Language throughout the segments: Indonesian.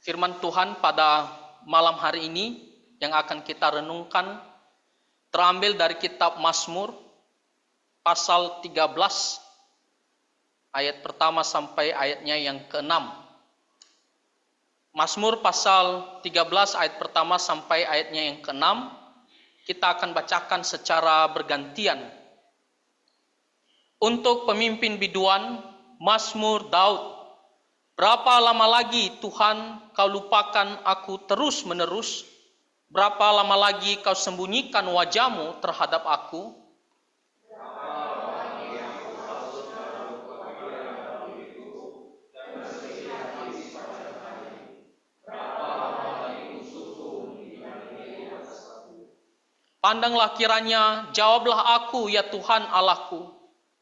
Firman Tuhan pada malam hari ini yang akan kita renungkan terambil dari kitab Mazmur pasal 13 ayat pertama sampai ayatnya yang ke-6. Mazmur pasal 13 ayat pertama sampai ayatnya yang ke-6 kita akan bacakan secara bergantian. Untuk pemimpin biduan, Mazmur Daud. Berapa lama lagi Tuhan kau lupakan aku terus menerus? Berapa lama lagi kau sembunyikan wajahmu terhadap aku? Pandanglah kiranya, jawablah aku ya Tuhan Allahku.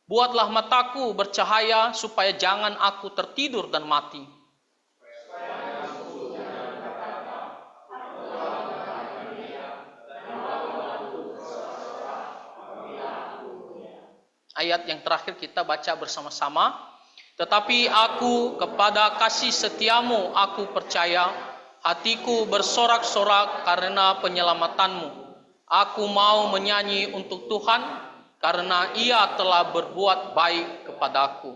Buatlah mataku bercahaya supaya jangan aku tertidur dan mati. Ayat yang terakhir kita baca bersama-sama. Tetapi aku kepada kasih setiamu aku percaya, hatiku bersorak-sorak karena penyelamatanmu. Aku mau menyanyi untuk Tuhan karena Ia telah berbuat baik kepadaku.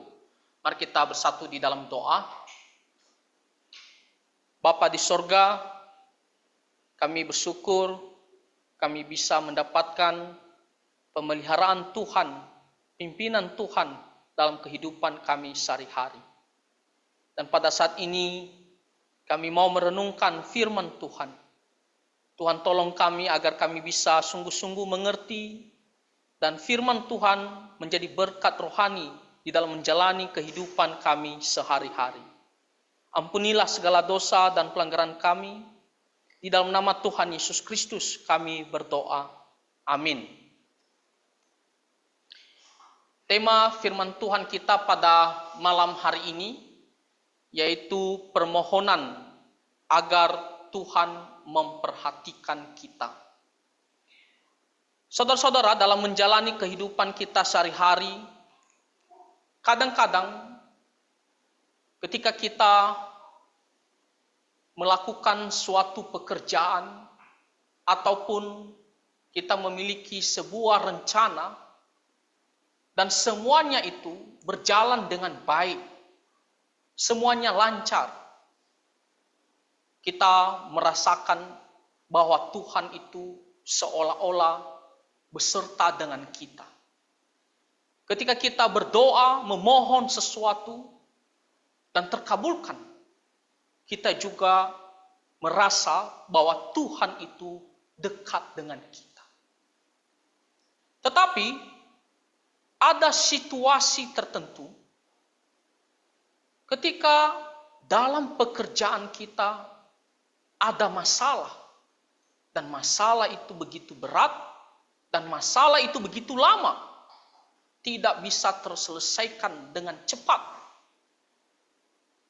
Mari kita bersatu di dalam doa. Bapa di sorga, kami bersyukur kami bisa mendapatkan pemeliharaan Tuhan, pimpinan Tuhan dalam kehidupan kami sehari-hari. Dan pada saat ini kami mau merenungkan firman Tuhan. Tuhan tolong kami agar kami bisa sungguh-sungguh mengerti dan firman Tuhan menjadi berkat rohani di dalam menjalani kehidupan kami sehari-hari. Ampunilah segala dosa dan pelanggaran kami. Di dalam nama Tuhan Yesus Kristus kami berdoa. Amin. Tema firman Tuhan kita pada malam hari ini yaitu permohonan agar Tuhan memperhatikan kita. Saudara-saudara, dalam menjalani kehidupan kita sehari-hari, kadang-kadang ketika kita melakukan suatu pekerjaan ataupun kita memiliki sebuah rencana dan semuanya itu berjalan dengan baik, semuanya lancar, kita merasakan bahwa Tuhan itu seolah-olah beserta dengan kita. Ketika kita berdoa, memohon sesuatu, dan terkabulkan, kita juga merasa bahwa Tuhan itu dekat dengan kita. Tetapi, ada situasi tertentu ketika dalam pekerjaan kita ada masalah, dan masalah itu begitu berat, dan masalah itu begitu lama, tidak bisa terselesaikan dengan cepat.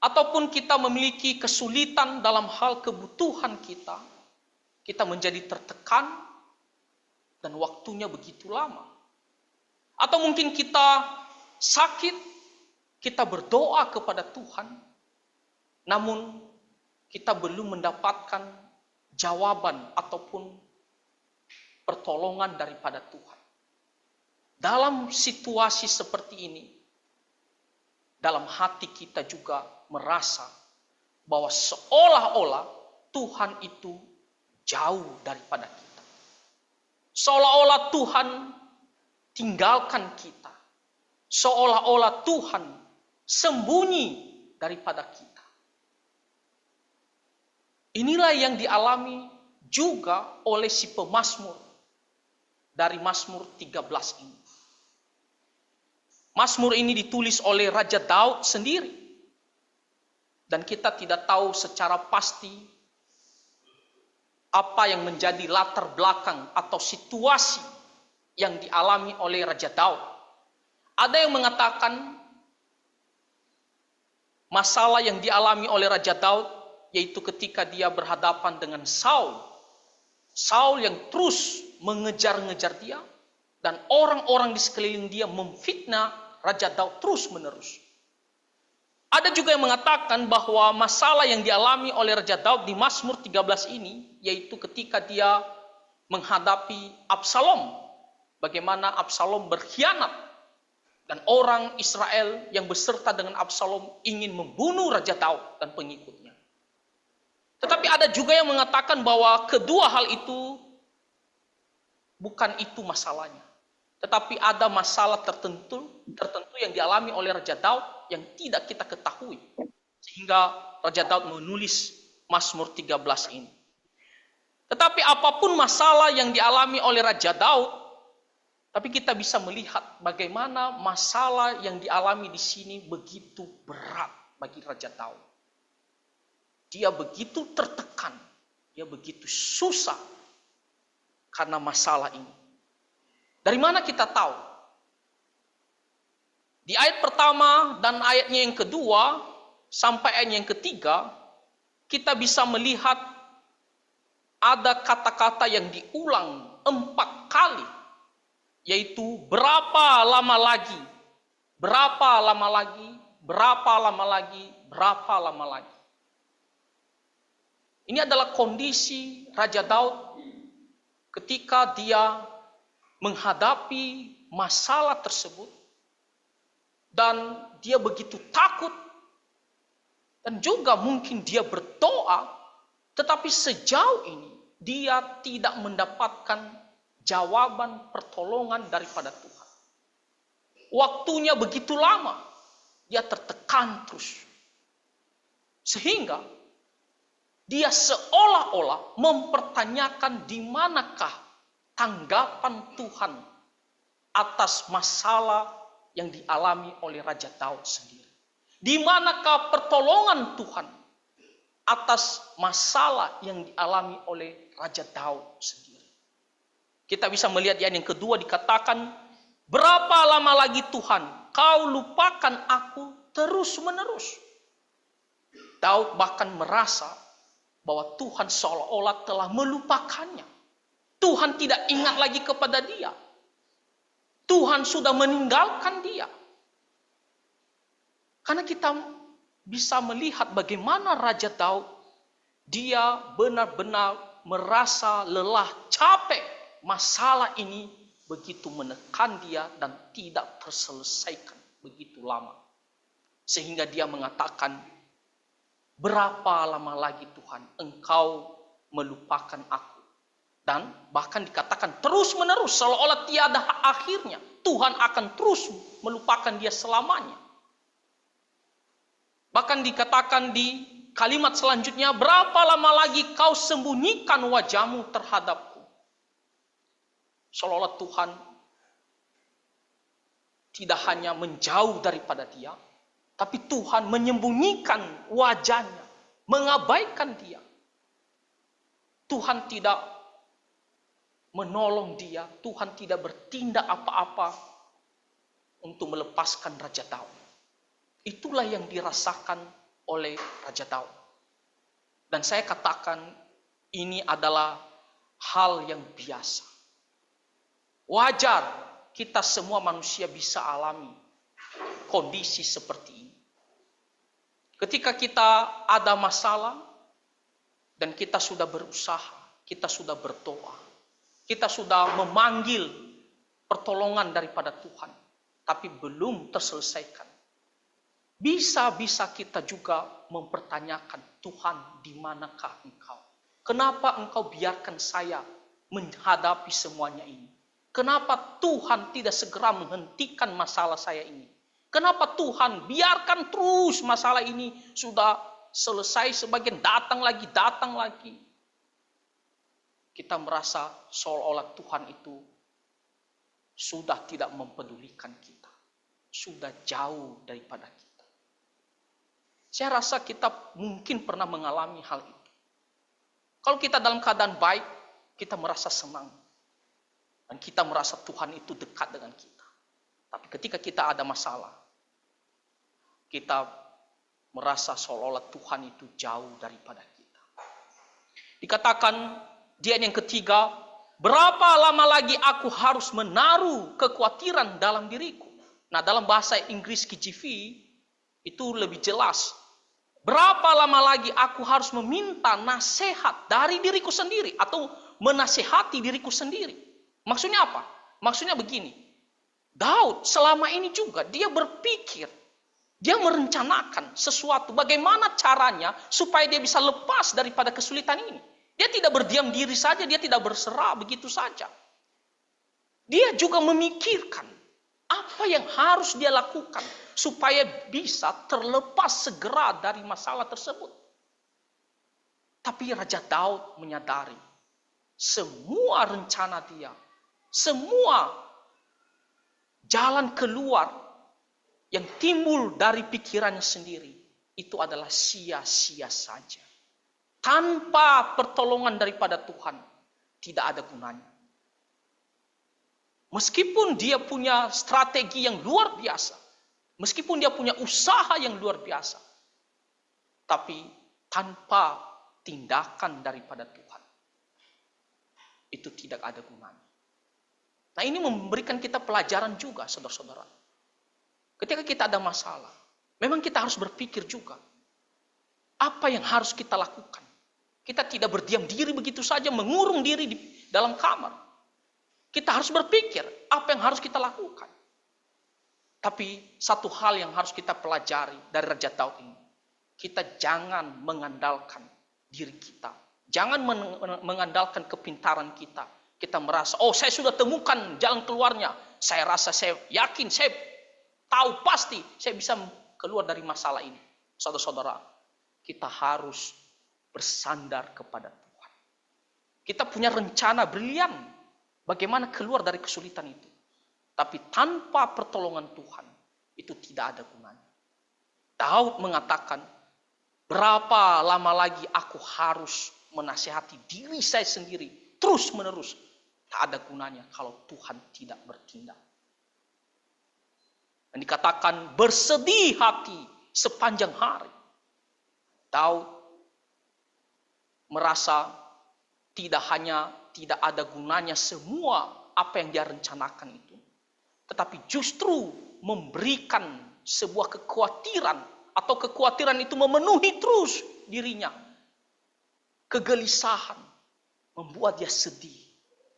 Ataupun kita memiliki kesulitan dalam hal kebutuhan kita menjadi tertekan, dan waktunya begitu lama. Atau mungkin kita sakit, kita berdoa kepada Tuhan, namun kita belum mendapatkan jawaban ataupun pertolongan daripada Tuhan. Dalam situasi seperti ini, dalam hati kita juga merasa bahwa seolah-olah Tuhan itu jauh daripada kita. Seolah-olah Tuhan tinggalkan kita. Seolah-olah Tuhan sembunyi daripada kita. Inilah yang dialami juga oleh si pemazmur dari Mazmur 13 ini. Mazmur ini ditulis oleh Raja Daud sendiri. Dan kita tidak tahu secara pasti apa yang menjadi latar belakang atau situasi yang dialami oleh Raja Daud. Ada yang mengatakan masalah yang dialami oleh Raja Daud yaitu ketika dia berhadapan dengan Saul. Saul yang terus mengejar-ngejar dia, dan orang-orang di sekeliling dia memfitnah Raja Daud terus-menerus. Ada juga yang mengatakan bahwa masalah yang dialami oleh Raja Daud di Mazmur 13 ini, yaitu ketika dia menghadapi Absalom. Bagaimana Absalom berkhianat. Dan orang Israel yang beserta dengan Absalom ingin membunuh Raja Daud dan pengikutnya. Tetapi ada juga yang mengatakan bahwa kedua hal itu bukan itu masalahnya. Tetapi ada masalah tertentu yang dialami oleh Raja Daud yang tidak kita ketahui. Sehingga Raja Daud menulis Mazmur 13 ini. Tetapi apapun masalah yang dialami oleh Raja Daud, tapi kita bisa melihat bagaimana masalah yang dialami di sini begitu berat bagi Raja Daud. Dia begitu tertekan, dia begitu susah karena masalah ini. Dari mana kita tahu? Di ayat pertama dan ayatnya yang kedua sampai ayatnya yang ketiga, kita bisa melihat ada kata-kata yang diulang 4 kali. Yaitu berapa lama lagi, berapa lama lagi, berapa lama lagi, berapa lama lagi. Ini adalah kondisi Raja Daud ketika dia menghadapi masalah tersebut dan dia begitu takut dan juga mungkin dia berdoa, tetapi sejauh ini dia tidak mendapatkan jawaban pertolongan daripada Tuhan. Waktunya begitu lama, dia tertekan terus. Sehingga dia seolah-olah mempertanyakan di manakah tanggapan Tuhan atas masalah yang dialami oleh Raja Daud sendiri. Di manakah pertolongan Tuhan atas masalah yang dialami oleh Raja Daud sendiri. Kita bisa melihat yang kedua dikatakan, berapa lama lagi Tuhan kau lupakan aku terus menerus. Daud bahkan merasa bahwa Tuhan seolah-olah telah melupakannya. Tuhan tidak ingat lagi kepada dia. Tuhan sudah meninggalkan dia. Karena kita bisa melihat bagaimana Raja Daud, dia benar-benar merasa lelah, capek. Masalah ini begitu menekan dia dan tidak terselesaikan begitu lama. Sehingga dia mengatakan, berapa lama lagi Tuhan engkau melupakan aku. Dan bahkan dikatakan terus menerus, seolah-olah tiada akhirnya. Tuhan akan terus melupakan dia selamanya. Bahkan dikatakan di kalimat selanjutnya, berapa lama lagi kau sembunyikan wajahmu terhadapku. Seolah-olah Tuhan tidak hanya menjauh daripada dia, tapi Tuhan menyembunyikan wajahnya, mengabaikan dia. Tuhan tidak menolong dia, Tuhan tidak bertindak apa-apa untuk melepaskan Raja Daud. Itulah yang dirasakan oleh Raja Daud. Dan saya katakan ini adalah hal yang biasa. Wajar kita semua manusia bisa alami kondisi seperti ini. Ketika kita ada masalah dan kita sudah berusaha, kita sudah berdoa, kita sudah memanggil pertolongan daripada Tuhan, tapi belum terselesaikan. Bisa-bisa kita juga mempertanyakan, Tuhan, di manakah engkau? Kenapa engkau biarkan saya menghadapi semuanya ini? Kenapa Tuhan tidak segera menghentikan masalah saya ini? Kenapa Tuhan biarkan terus masalah ini sudah selesai, sebagian datang lagi. Kita merasa seolah-olah Tuhan itu sudah tidak mempedulikan kita. Sudah jauh daripada kita. Saya rasa kita mungkin pernah mengalami hal itu. Kalau kita dalam keadaan baik, kita merasa senang. Dan kita merasa Tuhan itu dekat dengan kita. Tapi ketika kita ada masalah, kita merasa seolah-olah Tuhan itu jauh daripada kita. Dikatakan di ayat yang ketiga, berapa lama lagi aku harus menaruh kekhawatiran dalam diriku. Nah, dalam bahasa Inggris KJV, Itu lebih jelas. Berapa lama lagi aku harus meminta nasihat dari diriku sendiri atau menasehati diriku sendiri? Maksudnya apa? Maksudnya begini. Daud selama ini juga dia berpikir, dia merencanakan sesuatu bagaimana caranya supaya dia bisa lepas daripada kesulitan ini. Dia tidak berdiam diri saja, dia tidak berserah begitu saja. Dia juga memikirkan apa yang harus dia lakukan supaya bisa terlepas segera dari masalah tersebut. Tapi Raja Daud menyadari semua rencana dia, semua jalan keluar yang timbul dari pikirannya sendiri itu adalah sia-sia saja. Tanpa pertolongan daripada Tuhan tidak ada gunanya. Meskipun dia punya strategi yang luar biasa, meskipun dia punya usaha yang luar biasa, tapi tanpa tindakan daripada Tuhan, itu tidak ada gunanya. Nah, ini memberikan kita pelajaran juga, saudara-saudara. Ketika kita ada masalah, memang kita harus berpikir juga, apa yang harus kita lakukan. Kita tidak berdiam diri begitu saja, mengurung diri di dalam kamar. Kita harus berpikir apa yang harus kita lakukan. Tapi satu hal yang harus kita pelajari dari Raja Daud ini. Kita jangan mengandalkan diri kita. Jangan mengandalkan kepintaran kita. Kita merasa, oh saya sudah temukan jalan keluarnya. Saya rasa, saya yakin, saya tahu pasti saya bisa keluar dari masalah ini. Saudara-saudara, kita harus bersandar kepada Tuhan. Kita punya rencana brilian. Bagaimana keluar dari kesulitan itu. Tapi tanpa pertolongan Tuhan, itu tidak ada gunanya. Daud mengatakan, berapa lama lagi aku harus menasihati diri saya sendiri, terus menerus. Tak ada gunanya kalau Tuhan tidak bertindak. Dan dikatakan bersedih hati sepanjang hari. Daud merasa tidak ada gunanya semua apa yang dia rencanakan itu. Tetapi justru memberikan sebuah kekhawatiran atau kekhawatiran itu memenuhi terus dirinya. Kegelisahan membuat dia sedih.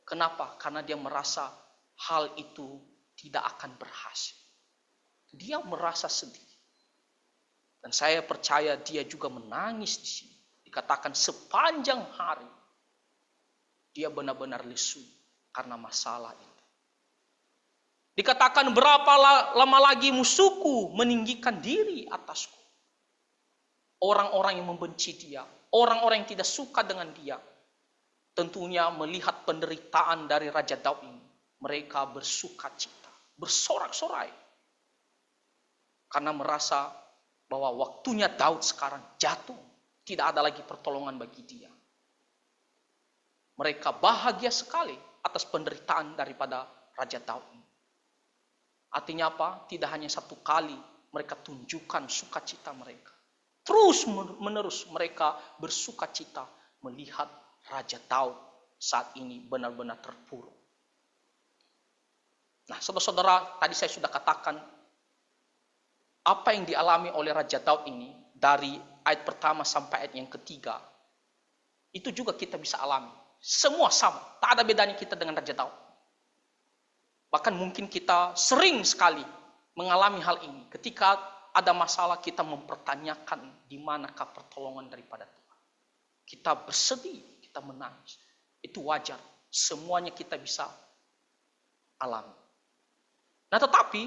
Kenapa? Karena dia merasa hal itu tidak akan berhasil. Dia merasa sedih. Dan saya percaya dia juga menangis di sini. Dikatakan sepanjang hari dia benar-benar lesu karena masalah itu. Dikatakan berapa lama lagi musuhku meninggikan diri atasku. Orang-orang yang membenci dia, orang-orang yang tidak suka dengan dia, tentunya melihat penderitaan dari Raja Daud ini, mereka bersuka cita, bersorak-sorai. Karena merasa bahwa waktunya Daud sekarang jatuh, tidak ada lagi pertolongan bagi dia. Mereka bahagia sekali atas penderitaan daripada Raja Daud ini. Artinya apa? Tidak hanya satu kali mereka tunjukkan sukacita mereka. Terus menerus mereka bersukacita melihat Raja Daud saat ini benar-benar terpuruk. Nah, saudara-saudara, tadi saya sudah katakan apa yang dialami oleh Raja Daud ini dari ayat pertama sampai ayat yang ketiga, itu juga kita bisa alami. Semua sama, tak ada bedanya kita dengan Raja Daud. Bahkan mungkin kita sering sekali mengalami hal ini. Ketika ada masalah kita mempertanyakan di manakah pertolongan daripada Tuhan. Kita bersedih, kita menangis. Itu wajar, semuanya kita bisa alami. Nah, tetapi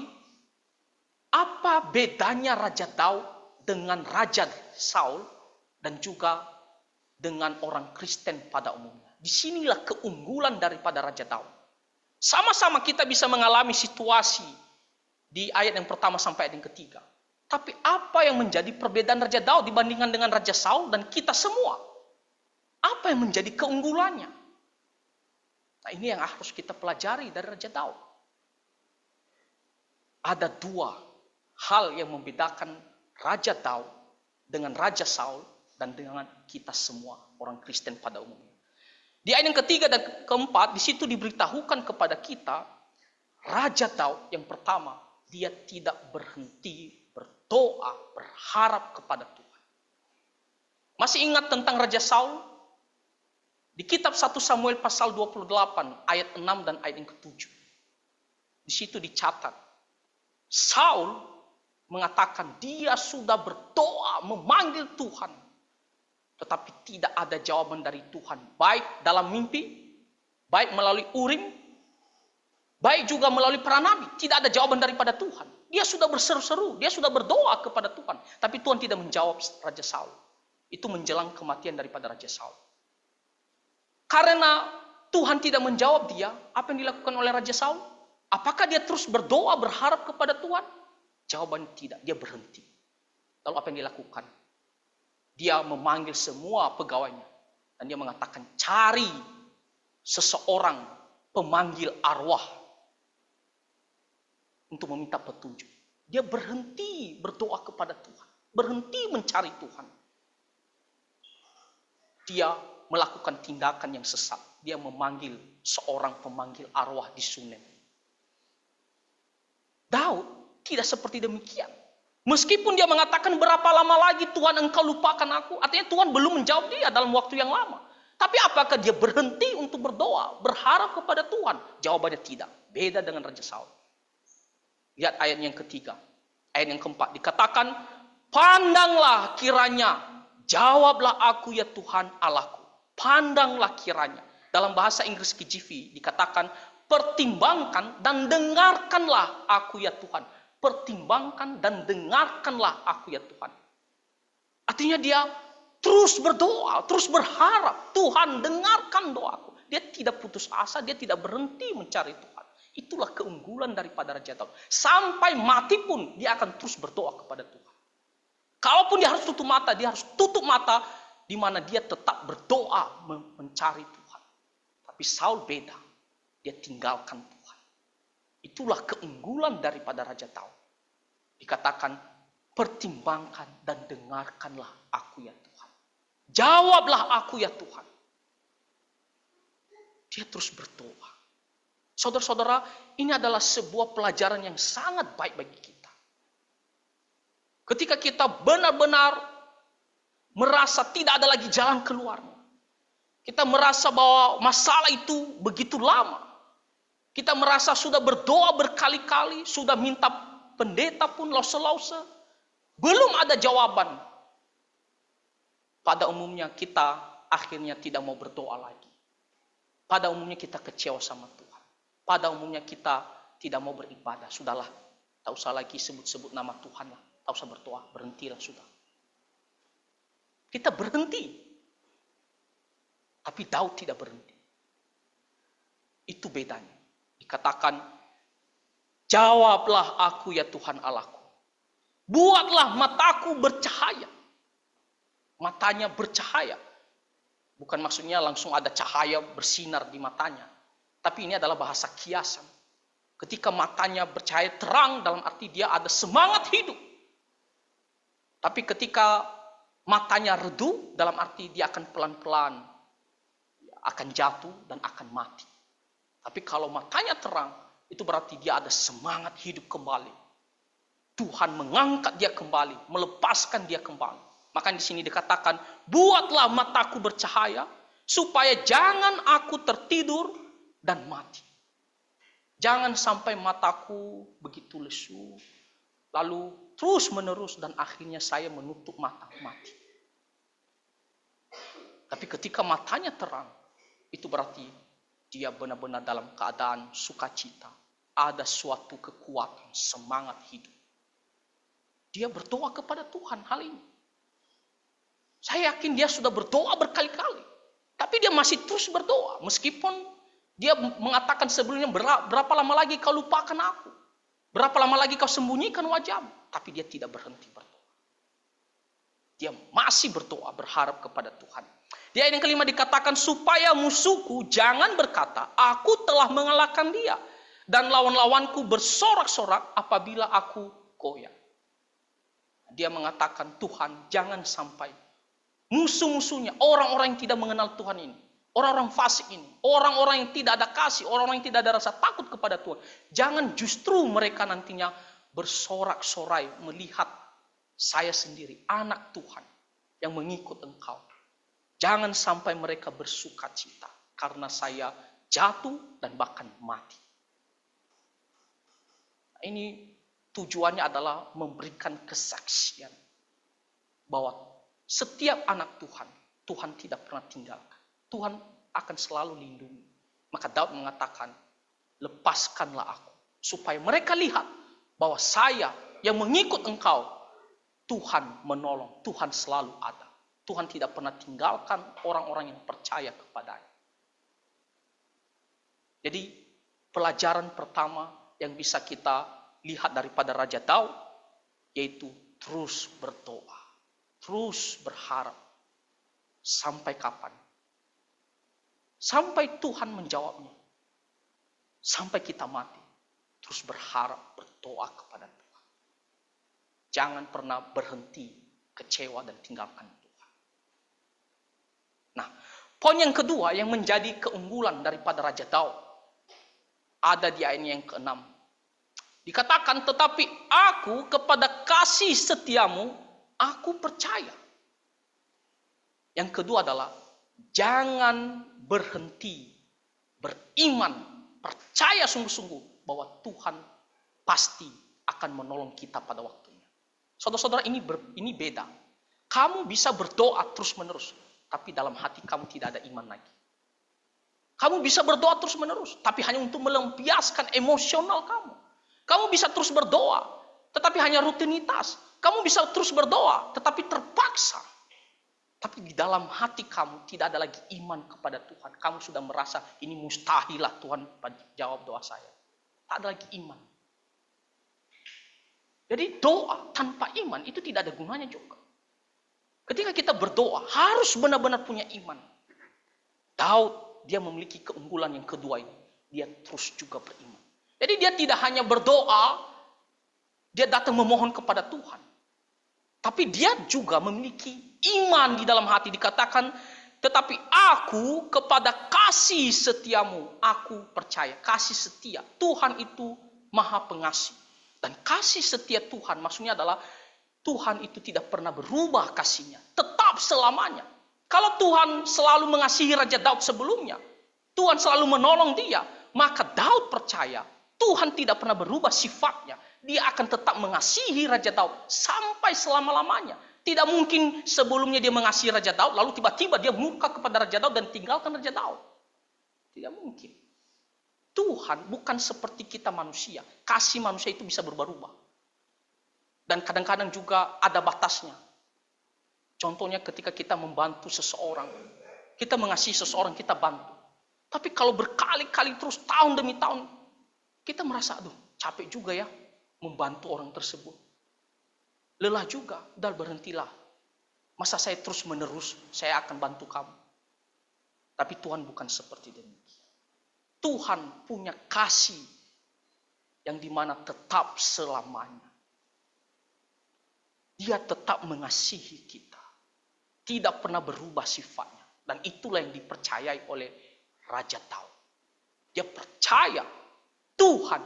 apa bedanya Raja Daud dengan Raja Saul dan juga dengan orang Kristen pada umumnya? Disinilah keunggulan daripada Raja Daud. Sama-sama kita bisa mengalami situasi di ayat yang pertama sampai ayat yang ketiga. Tapi apa yang menjadi perbedaan Raja Daud dibandingkan dengan Raja Saul dan kita semua? Apa yang menjadi keunggulannya? Nah, ini yang harus kita pelajari dari Raja Daud. Ada dua hal yang membedakan Raja Daud dengan Raja Saul dan dengan kita semua orang Kristen pada umumnya. Di ayat yang ketiga dan keempat, di situ diberitahukan kepada kita, Raja Daud yang pertama, dia tidak berhenti berdoa, berharap kepada Tuhan. Masih ingat tentang Raja Saul? Di kitab 1 Samuel pasal 28 ayat 6 dan ayat yang ke-7. Di situ dicatat, Saul mengatakan dia sudah berdoa memanggil Tuhan, tetapi tidak ada jawaban dari Tuhan, baik dalam mimpi, baik melalui Urim, baik juga melalui para nabi. Tidak ada jawaban daripada Tuhan. Dia sudah berseru-seru, dia sudah berdoa kepada Tuhan, tapi Tuhan tidak menjawab Raja Saul. Itu menjelang kematian daripada Raja Saul. Karena Tuhan tidak menjawab dia, apa yang dilakukan oleh Raja Saul? Apakah dia terus berdoa, berharap kepada Tuhan? Jawabannya tidak, dia berhenti. Lalu apa yang dilakukan? Dia memanggil semua pegawainya. Dan dia mengatakan, cari seseorang pemanggil arwah untuk meminta petunjuk. Dia berhenti berdoa kepada Tuhan. Berhenti mencari Tuhan. Dia melakukan tindakan yang sesat. Dia memanggil seorang pemanggil arwah di Sunem. Daud tidak seperti demikian. Meskipun dia mengatakan berapa lama lagi Tuhan engkau lupakan aku. Artinya Tuhan belum menjawab dia dalam waktu yang lama. Tapi apakah dia berhenti untuk berdoa, berharap kepada Tuhan? Jawabannya tidak. Beda dengan Raja Saul. Lihat ayat yang ketiga. Ayat yang keempat. Dikatakan, pandanglah kiranya. Jawablah aku ya Tuhan Allahku. Pandanglah kiranya. Dalam bahasa Inggris KJV dikatakan, pertimbangkan dan dengarkanlah aku ya Tuhan. Pertimbangkan dan dengarkanlah aku ya Tuhan. Artinya dia terus berdoa, terus berharap. Tuhan dengarkan doaku. Dia tidak putus asa, dia tidak berhenti mencari Tuhan. Itulah keunggulan daripada Raja Daud. Sampai mati pun dia akan terus berdoa kepada Tuhan. Kalaupun dia harus tutup mata, dia harus tutup mata di mana dia tetap berdoa mencari Tuhan. Tapi Saul beda. Dia tinggalkan Tuhan. Itulah keunggulan daripada Raja Daud. Dikatakan, pertimbangkan dan dengarkanlah aku ya Tuhan. Jawablah aku ya Tuhan. Dia terus berdoa. Saudara-saudara, ini adalah sebuah pelajaran yang sangat baik bagi kita. Ketika kita benar-benar merasa tidak ada lagi jalan keluarnya. Kita merasa bahwa masalah itu begitu lama. Kita merasa sudah berdoa berkali-kali, sudah minta pendeta pun lause-lause. Belum ada jawaban. Pada umumnya kita akhirnya tidak mau berdoa lagi. Pada umumnya kita kecewa sama Tuhan. Pada umumnya kita tidak mau beribadah. Sudahlah, tak usah lagi sebut-sebut nama Tuhan lah. Tak usah berdoa, berhentilah sudah. Kita berhenti. Tapi Daud tidak berhenti. Itu bedanya. Dikatakan, jawablah aku ya Tuhan Allahku. Buatlah mataku bercahaya. Matanya bercahaya. Bukan maksudnya langsung ada cahaya bersinar di matanya. Tapi ini adalah bahasa kiasan. Ketika matanya bercahaya terang, dalam arti dia ada semangat hidup. Tapi ketika matanya redup, dalam arti dia akan pelan-pelan akan jatuh dan akan mati. Tapi kalau matanya terang, itu berarti dia ada semangat hidup kembali. Tuhan mengangkat dia kembali, melepaskan dia kembali. Maka di sini dikatakan, buatlah mataku bercahaya, supaya jangan aku tertidur dan mati. Jangan sampai mataku begitu lesu, lalu terus menerus dan akhirnya saya menutup mata mati. Tapi ketika matanya terang, itu berarti dia benar-benar dalam keadaan sukacita. Ada suatu kekuatan, semangat hidup. Dia berdoa kepada Tuhan hal ini. Saya yakin dia sudah berdoa berkali-kali. Tapi dia masih terus berdoa. Meskipun dia mengatakan sebelumnya, berapa lama lagi kau lupakan aku? Berapa lama lagi kau sembunyikan wajahmu? Tapi dia tidak berhenti berdoa. Dia masih berdoa, berharap kepada Tuhan. Di ayat yang kelima dikatakan, supaya musuhku jangan berkata, aku telah mengalahkan dia. Dan lawan-lawanku bersorak-sorak apabila aku goyah. Dia mengatakan, Tuhan jangan sampai musuh-musuhnya, orang-orang yang tidak mengenal Tuhan ini, orang-orang fasik ini, orang-orang yang tidak ada kasih, orang-orang yang tidak ada rasa takut kepada Tuhan. Jangan justru mereka nantinya bersorak-sorai melihat saya sendiri, anak Tuhan yang mengikut engkau. Jangan sampai mereka bersuka cita karena saya jatuh dan bahkan mati. Ini tujuannya adalah memberikan kesaksian bahwa setiap anak Tuhan, Tuhan tidak pernah tinggalkan. Tuhan akan selalu lindungi. Maka Daud mengatakan, lepaskanlah aku. Supaya mereka lihat bahwa saya yang mengikut engkau, Tuhan menolong, Tuhan selalu ada. Tuhan tidak pernah tinggalkan orang-orang yang percaya kepadanya. Jadi pelajaran pertama yang bisa kita lihat daripada Raja Daud, yaitu terus berdoa, terus berharap. Sampai kapan? Sampai Tuhan menjawabnya. Sampai kita mati. Terus berharap, berdoa kepada Tuhan. Jangan pernah berhenti, kecewa dan tinggalkan Tuhan. Nah, poin yang kedua yang menjadi keunggulan daripada Raja Daud ada di ayat yang ke-6. Dikatakan, tetapi aku kepada kasih setiamu, aku percaya. Yang kedua adalah, jangan berhenti beriman, percaya sungguh-sungguh bahwa Tuhan pasti akan menolong kita pada waktunya. Saudara-saudara, ini beda. Kamu bisa berdoa terus-menerus, tapi dalam hati kamu tidak ada iman lagi. Kamu bisa berdoa terus-menerus, tapi hanya untuk melampiaskan emosional kamu. Kamu bisa terus berdoa, tetapi hanya rutinitas. Kamu bisa terus berdoa, tetapi terpaksa. Tapi di dalam hati kamu tidak ada lagi iman kepada Tuhan. Kamu sudah merasa ini mustahil lah Tuhan jawab doa saya. Tak ada lagi iman. Jadi doa tanpa iman itu tidak ada gunanya juga. Ketika kita berdoa harus benar-benar punya iman. Daud dia memiliki keunggulan yang kedua ini. Dia terus juga beriman. Jadi dia tidak hanya berdoa, dia datang memohon kepada Tuhan. Tapi dia juga memiliki iman di dalam hati. Dikatakan, tetapi aku kepada kasih setiamu, aku percaya. Kasih setia. Tuhan itu maha pengasih. Dan kasih setia Tuhan maksudnya adalah Tuhan itu tidak pernah berubah kasihnya. Tetap selamanya. Kalau Tuhan selalu mengasihi Raja Daud sebelumnya, Tuhan selalu menolong dia, maka Daud percaya Tuhan tidak pernah berubah sifatnya. Dia akan tetap mengasihi Raja Daud sampai selama-lamanya. Tidak mungkin sebelumnya dia mengasihi Raja Daud, lalu tiba-tiba dia murka kepada Raja Daud dan tinggalkan Raja Daud. Tidak mungkin. Tuhan bukan seperti kita manusia. Kasih manusia itu bisa berubah-ubah. Dan kadang-kadang juga ada batasnya. Contohnya ketika kita membantu seseorang. Kita mengasihi seseorang, kita bantu. Tapi kalau berkali-kali terus tahun demi tahun, kita merasa, aduh capek juga ya membantu orang tersebut. Lelah juga, udah berhentilah. Masa saya terus menerus, saya akan bantu kamu. Tapi Tuhan bukan seperti demikian. Tuhan punya kasih yang dimana tetap selamanya. Dia tetap mengasihi kita. Tidak pernah berubah sifatnya. Dan itulah yang dipercayai oleh Raja Daud. Dia percaya Tuhan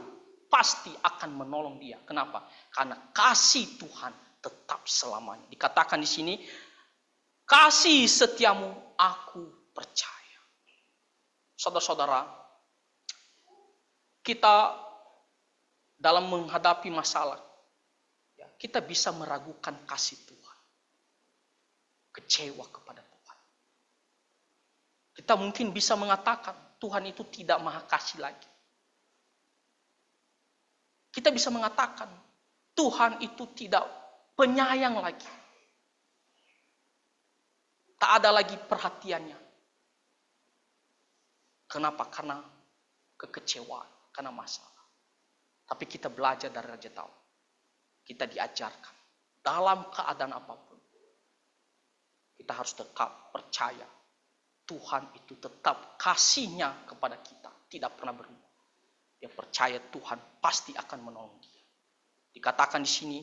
pasti akan menolong dia. Kenapa? Karena kasih Tuhan tetap selamanya. Dikatakan di sini, kasih setiamu aku percaya. Saudara-saudara, kita dalam menghadapi masalah, kita bisa meragukan kasih Tuhan. Kecewa kepada Tuhan. Kita mungkin bisa mengatakan, Tuhan itu tidak maha kasih lagi. Kita bisa mengatakan, Tuhan itu tidak penyayang lagi. Tak ada lagi perhatiannya. Kenapa? Karena kekecewaan, karena masalah. Tapi kita belajar dari Raja Daud. Kita diajarkan dalam keadaan apapun. Kita harus tetap percaya Tuhan itu tetap kasihnya kepada kita. Tidak pernah berubah. Dia percaya Tuhan pasti akan menolong dia. Dikatakan di sini,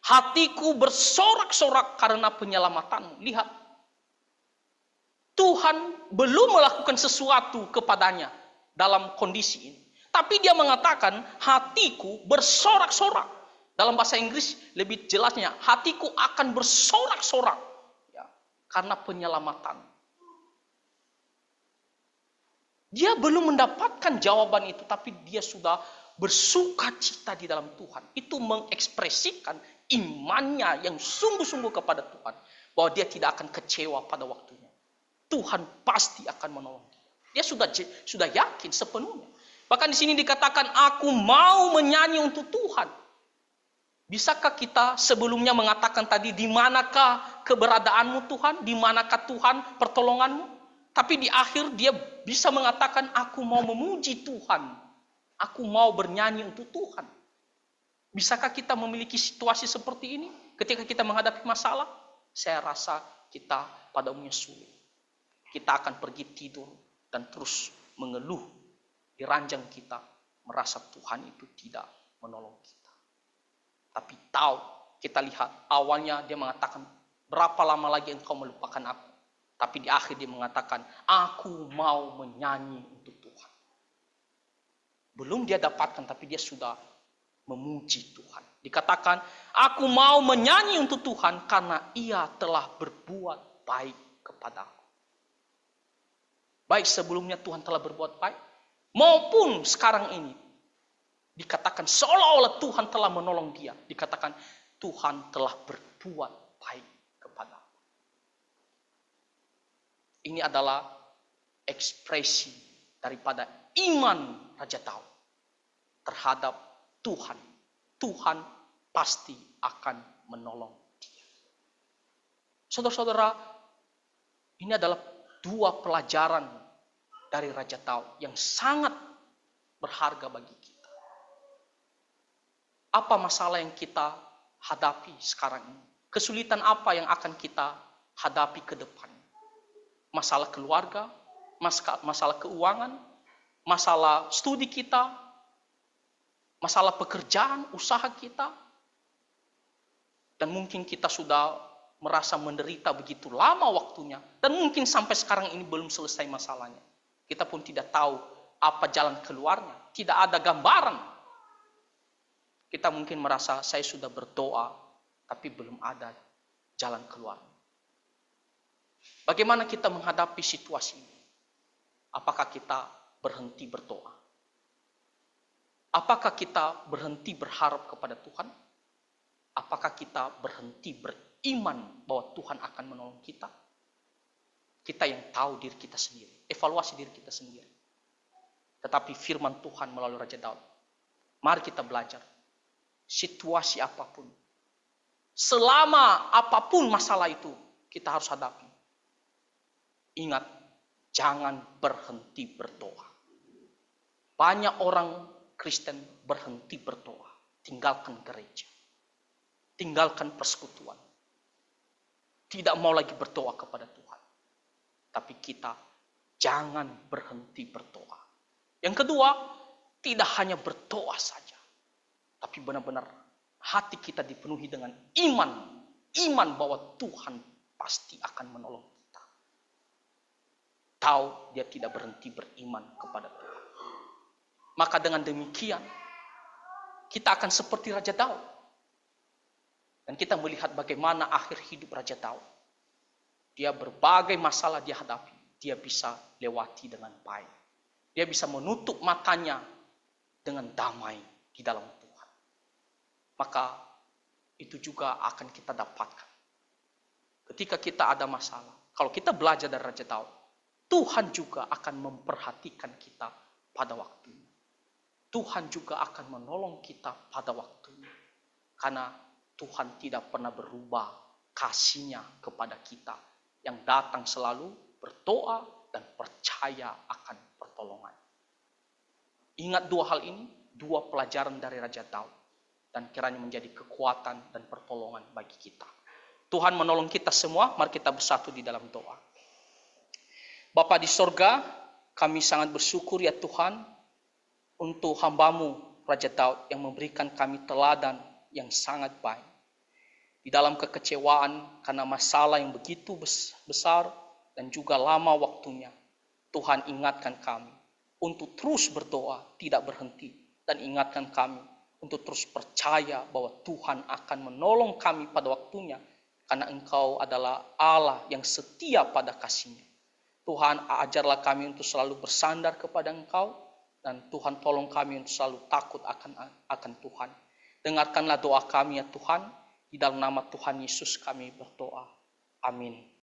hatiku bersorak-sorak karena penyelamatanmu. Lihat, Tuhan belum melakukan sesuatu kepadanya dalam kondisi ini. Tapi dia mengatakan, hatiku bersorak-sorak. Dalam bahasa Inggris lebih jelasnya, hatiku akan bersorak-sorak ya, karena penyelamatan. Dia belum mendapatkan jawaban itu, tapi dia sudah bersuka cita di dalam Tuhan. Itu mengekspresikan imannya yang sungguh-sungguh kepada Tuhan. Bahwa dia tidak akan kecewa pada waktunya. Tuhan pasti akan menolong dia. Dia sudah yakin sepenuhnya. Bahkan di sini dikatakan, aku mau menyanyi untuk Tuhan. Bisakah kita sebelumnya mengatakan tadi, di manakah keberadaanmu Tuhan? Di manakah Tuhan pertolonganmu? Tapi di akhir dia bisa mengatakan, aku mau memuji Tuhan. Aku mau bernyanyi untuk Tuhan. Bisakah kita memiliki situasi seperti ini ketika kita menghadapi masalah? Saya rasa kita pada umumnya sulit. Kita akan pergi tidur dan terus mengeluh di ranjang kita, merasa Tuhan itu tidak menolong kita. Tapi tahu, kita lihat awalnya dia mengatakan, berapa lama lagi engkau melupakan aku? Tapi di akhir dia mengatakan, aku mau menyanyi untuk Tuhan. Belum dia dapatkan, tapi dia sudah memuji Tuhan. Dikatakan, aku mau menyanyi untuk Tuhan karena ia telah berbuat baik kepadaku. Baik sebelumnya Tuhan telah berbuat baik, maupun sekarang ini. Dikatakan seolah-olah Tuhan telah menolong dia. Dikatakan Tuhan telah berbuat baik kepadaku. Ini adalah ekspresi daripada iman Raja Daud terhadap Tuhan. Tuhan pasti akan menolong dia. Saudara-saudara, ini adalah dua pelajaran dari Raja Daud yang sangat berharga bagi kita. Apa masalah yang kita hadapi sekarang ini? Kesulitan apa yang akan kita hadapi ke depan? Masalah keluarga, masalah keuangan, masalah studi kita, masalah pekerjaan, usaha kita. Dan mungkin kita sudah merasa menderita begitu lama waktunya. Dan mungkin sampai sekarang ini belum selesai masalahnya. Kita pun tidak tahu apa jalan keluarnya. Tidak ada gambaran. Kita mungkin merasa saya sudah berdoa, tapi belum ada jalan keluar. Bagaimana kita menghadapi situasi ini? Apakah kita berhenti berdoa? Apakah kita berhenti berharap kepada Tuhan? Apakah kita berhenti beriman bahwa Tuhan akan menolong kita? Kita yang tahu diri kita sendiri, evaluasi diri kita sendiri. Tetapi firman Tuhan melalui Raja Daud, mari kita belajar. Situasi apapun, selama apapun masalah itu kita harus hadapi. Ingat, jangan berhenti berdoa. Banyak orang Kristen berhenti berdoa, tinggalkan gereja, tinggalkan persekutuan, tidak mau lagi berdoa kepada Tuhan. Tapi kita jangan berhenti berdoa. Yang kedua, tidak hanya berdoa saja, tapi benar-benar hati kita dipenuhi dengan iman bahwa Tuhan pasti akan menolong kita. Tahu dia tidak berhenti beriman kepada Tuhan. Maka dengan demikian, kita akan seperti Raja Daud. Dan kita melihat bagaimana akhir hidup Raja Daud. Dia berbagai masalah dia hadapi, dia bisa lewati dengan baik. Dia bisa menutup matanya dengan damai di dalam Tuhan. Maka itu juga akan kita dapatkan. Ketika kita ada masalah, kalau kita belajar dari Raja Daud, Tuhan juga akan memperhatikan kita pada waktunya. Tuhan juga akan menolong kita pada waktunya. Karena Tuhan tidak pernah berubah kasih-Nya kepada kita. Yang datang selalu berdoa dan percaya akan pertolongan. Ingat dua hal ini, dua pelajaran dari Raja Daud. Dan kiranya menjadi kekuatan dan pertolongan bagi kita. Tuhan menolong kita semua, mari kita bersatu di dalam doa. Bapa di sorga, kami sangat bersyukur ya Tuhan, untuk hamba-Mu Raja Daud yang memberikan kami teladan yang sangat baik. Di dalam kekecewaan karena masalah yang begitu besar dan juga lama waktunya, Tuhan ingatkan kami untuk terus berdoa, tidak berhenti. Dan ingatkan kami untuk terus percaya bahwa Tuhan akan menolong kami pada waktunya, karena Engkau adalah Allah yang setia pada kasih-Nya. Tuhan, ajarlah kami untuk selalu bersandar kepada Engkau, dan Tuhan tolong kami untuk selalu takut akan Tuhan. Dengarkanlah doa kami ya Tuhan, di dalam nama Tuhan Yesus kami berdoa. Amin.